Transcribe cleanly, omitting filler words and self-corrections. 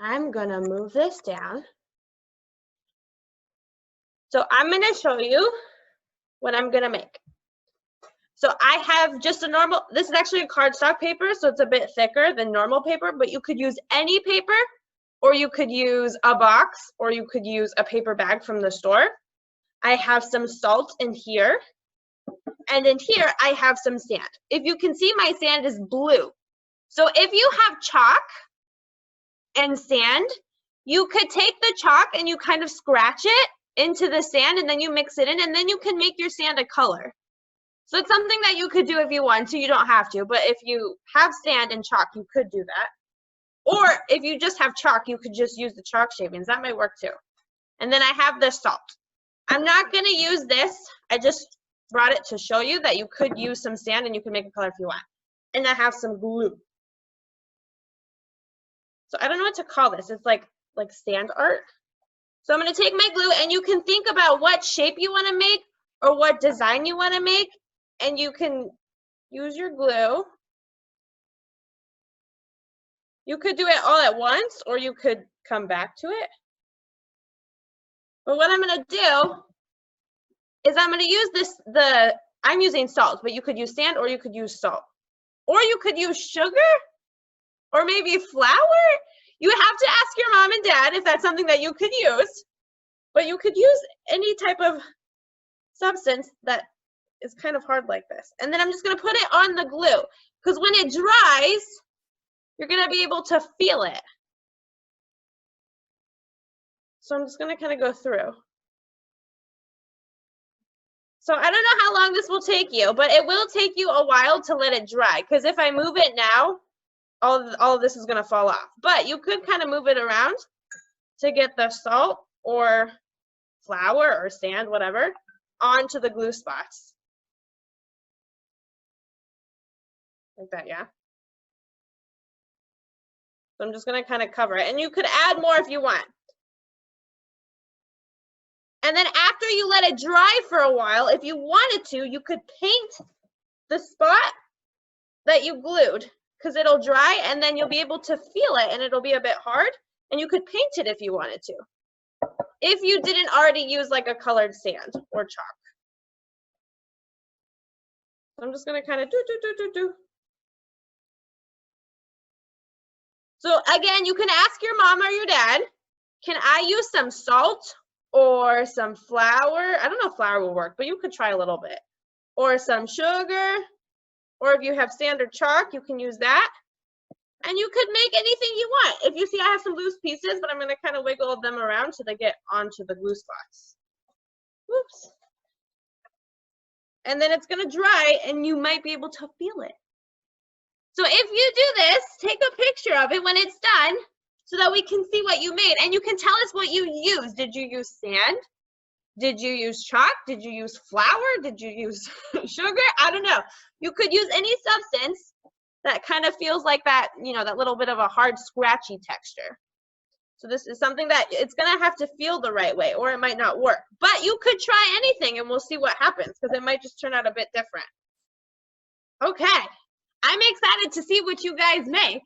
I'm gonna move this down. So I'm gonna show you what I'm gonna make. So I have just a normal, this is actually a cardstock paper, so it's a bit thicker than normal paper, but you could use any paper, or you could use a box, or you could use a paper bag from the store. I have some salt in here, and in here I have some sand. If you can see, my sand is blue. So if you have chalk and sand, you could take the chalk and you kind of scratch it into the sand, and then you mix it in, and then you can make your sand a color. So it's something that you could do if you want to. You don't have to, but if you have sand and chalk, you could do that. Or if you just have chalk, you could just use the chalk shavings. That might work too. And then I have the salt. I'm not going to use this. I just brought it to show you that you could use some sand and you can make a color if you want. And I have some glue. So I don't know what to call this. It's like sand art. So I'm going to take my glue, and you can think about what shape you want to make or what design you want to make. And you can use your glue. You could do it all at once, or you could come back to it. But what I'm going to do is I'm going to use this, I'm using salt, but you could use sand, or you could use salt. Or you could use sugar, or maybe flour. You have to ask your mom and dad if that's something that you could use. But you could use any type of substance that is kind of hard like this. And then I'm just going to put it on the glue, because when it dries, you're going to be able to feel it. So I'm just going to kind of go through. So I don't know how long this will take you, but it will take you a while to let it dry, because if I move it now, all of this is going to fall off. But you could kind of move it around to get the salt or flour or sand, whatever, onto the glue spots. Like that, yeah? So I'm just going to kind of cover it. And you could add more if you want. And then after you let it dry for a while, if you wanted to, you could paint the spot that you glued, because it'll dry and then you'll be able to feel it, and it'll be a bit hard. And you could paint it if you wanted to, if you didn't already use like a colored sand or chalk. So I'm just going to kind of do. So again, you can ask your mom or your dad, can I use some salt or some flour? I don't know if flour will work, but you could try a little bit. Or some sugar, or if you have sand or chalk, you can use that. And you could make anything you want. If you see, I have some loose pieces, but I'm going to kind of wiggle them around so they get onto the glue spots. Whoops. And then it's going to dry, and you might be able to feel it. So if you do this, take a picture of it when it's done so that we can see what you made. And you can tell us what you used. Did you use sand? Did you use chalk? Did you use flour? Did you use sugar? I don't know. You could use any substance that kind of feels like that, you know, that little bit of a hard, scratchy texture. So this is something that it's going to have to feel the right way, or it might not work. But you could try anything, and we'll see what happens, because it might just turn out a bit different. Okay. I'm excited to see what you guys make.